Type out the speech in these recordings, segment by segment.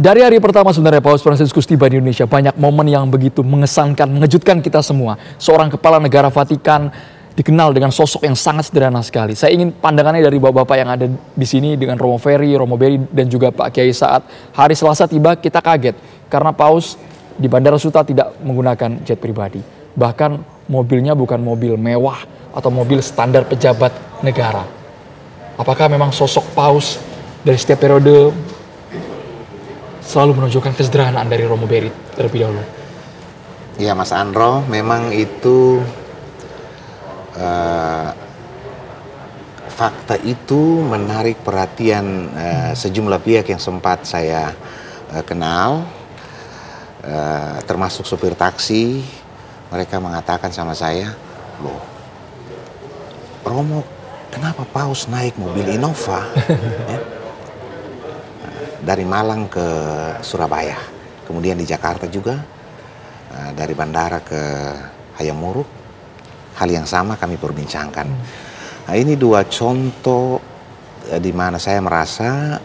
Dari hari pertama sebenarnya Paus Fransiskus tiba di Indonesia, banyak momen yang begitu mengesankan, mengejutkan kita semua. Seorang kepala negara Vatikan dikenal dengan sosok yang sangat sederhana sekali. Saya ingin pandangannya dari bapak-bapak yang ada di sini dengan Romo Beri, dan juga Pak Kiai Saat. Hari Selasa tiba kita kaget karena Paus di Bandara Suta tidak menggunakan jet pribadi. Bahkan mobilnya bukan mobil mewah atau mobil standar pejabat negara. Apakah memang sosok Paus dari setiap periode selalu menunjukkan kesederhanaan dari Romo Beri terlebih dahulu? Ya Mas Andro, memang itu fakta itu menarik perhatian sejumlah pihak yang sempat saya kenal, termasuk sopir taksi. Mereka mengatakan sama saya, loh Romo, kenapa Paus naik mobil Innova? Ya? Dari Malang ke Surabaya, kemudian di Jakarta juga, dari bandara ke Hayamuruk, hal yang sama kami perbincangkan. Nah, ini dua contoh di mana saya merasa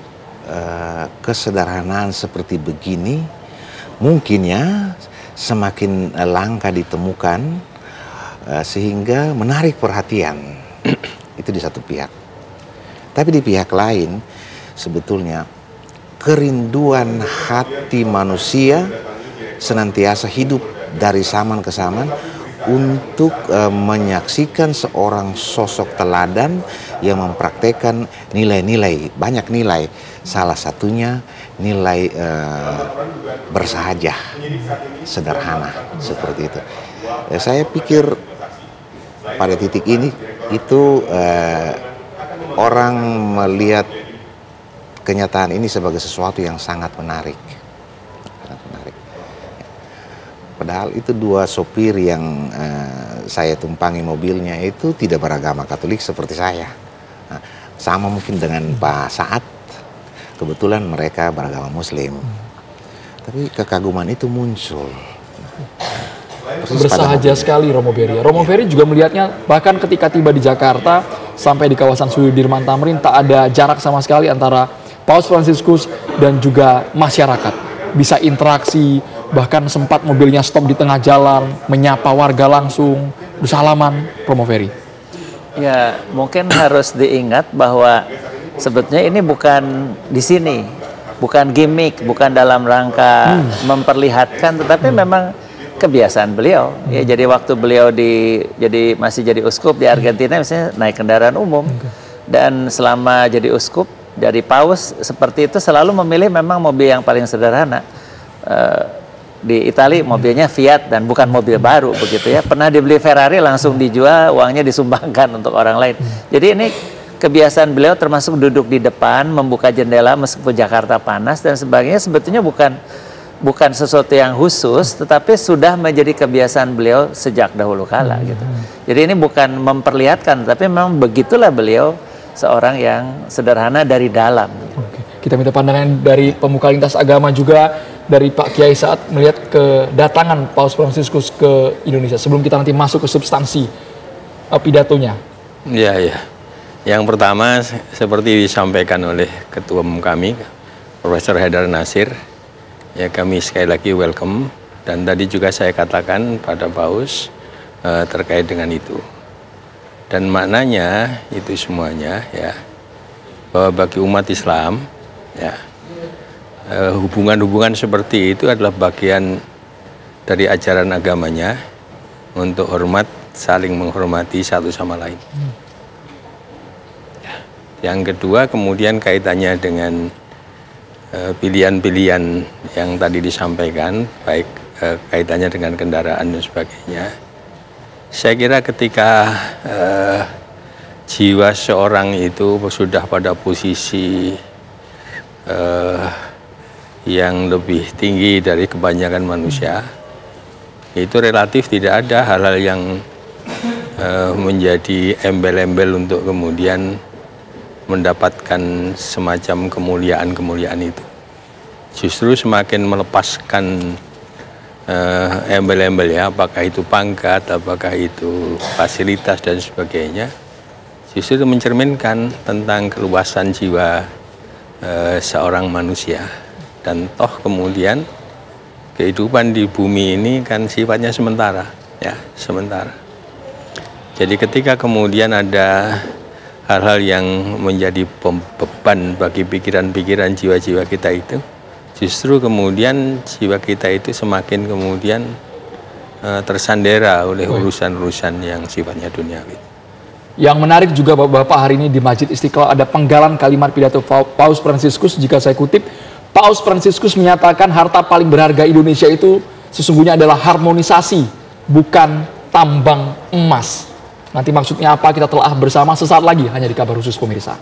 kesederhanaan seperti begini mungkin ya semakin langka ditemukan, sehingga menarik perhatian. Itu di satu pihak. Tapi di pihak lain sebetulnya kerinduan hati manusia senantiasa hidup dari zaman ke zaman untuk menyaksikan seorang sosok teladan yang mempraktekkan nilai-nilai, banyak nilai. Salah satunya nilai bersahaja, sederhana, seperti itu. Saya pikir pada titik ini itu orang melihat kenyataan ini sebagai sesuatu yang sangat menarik. Padahal itu dua sopir yang saya tumpangi mobilnya itu tidak beragama Katolik seperti saya. Nah, sama mungkin dengan Pak Saat, kebetulan mereka beragama Muslim. Tapi kekaguman itu muncul. Bersahaja sekali Romo Beri. Romo Beri juga melihatnya bahkan ketika tiba di Jakarta sampai di kawasan Sudirman Tamrin tak ada jarak sama sekali antara Paus Fransiskus dan juga masyarakat. Bisa interaksi, bahkan sempat mobilnya stop di tengah jalan, menyapa warga langsung, bersalaman, Romo Beri. Ya, mungkin harus diingat bahwa sebetulnya ini bukan di sini, bukan gimmick, bukan dalam rangka memperlihatkan, tetapi memang kebiasaan beliau. Ya, jadi waktu beliau masih jadi uskup di Argentina, misalnya naik kendaraan umum, dan selama jadi uskup dari Paus seperti itu selalu memilih memang mobil yang paling sederhana. Di Italia mobilnya Fiat dan bukan mobil baru begitu ya. Pernah dibeli Ferrari langsung dijual, uangnya disumbangkan untuk orang lain. Jadi ini kebiasaan beliau termasuk duduk di depan, membuka jendela meskipun Jakarta panas dan sebagainya, sebetulnya bukan sesuatu yang khusus, tetapi sudah menjadi kebiasaan beliau sejak dahulu kala gitu. Jadi ini bukan memperlihatkan, tapi memang begitulah beliau, seorang yang sederhana dari dalam. Oke. Kita minta pandangan dari pemuka lintas agama juga, dari Pak Kiai Saat melihat kedatangan Paus Fransiskus ke Indonesia. Sebelum kita nanti masuk ke substansi pidatonya. Ya. Yang pertama seperti disampaikan oleh Ketua Umum kami, Profesor Haidar Nasir, ya kami sekali lagi welcome. Dan tadi juga saya katakan pada Paus terkait dengan itu. Dan maknanya itu semuanya ya, bahwa bagi umat Islam ya, hubungan-hubungan seperti itu adalah bagian dari ajaran agamanya untuk saling menghormati satu sama lain. Ya. Yang kedua kemudian kaitannya dengan pilihan-pilihan yang tadi disampaikan, baik kaitannya dengan kendaraan dan sebagainya. Saya kira ketika jiwa seorang itu sudah pada posisi yang lebih tinggi dari kebanyakan manusia, itu relatif tidak ada hal-hal yang menjadi embel-embel untuk kemudian mendapatkan semacam kemuliaan-kemuliaan itu. Justru semakin melepaskan embel-embel ya, apakah itu pangkat, apakah itu fasilitas dan sebagainya, justru itu mencerminkan tentang keluasan jiwa seorang manusia. Dan toh kemudian kehidupan di bumi ini kan sifatnya sementara, ya, sementara. Jadi ketika kemudian ada hal-hal yang menjadi beban bagi pikiran-pikiran jiwa-jiwa kita itu, justru kemudian jiwa kita itu semakin kemudian tersandera oleh urusan-urusan yang sifatnya duniawi. Yang menarik juga Bapak hari ini di Masjid Istiqlal ada penggalan kalimat pidato Paus Fransiskus. Jika saya kutip, Paus Fransiskus menyatakan harta paling berharga Indonesia itu sesungguhnya adalah harmonisasi, bukan tambang emas. Nanti maksudnya apa kita telah bersama sesaat lagi hanya di Kabar Khusus pemirsa.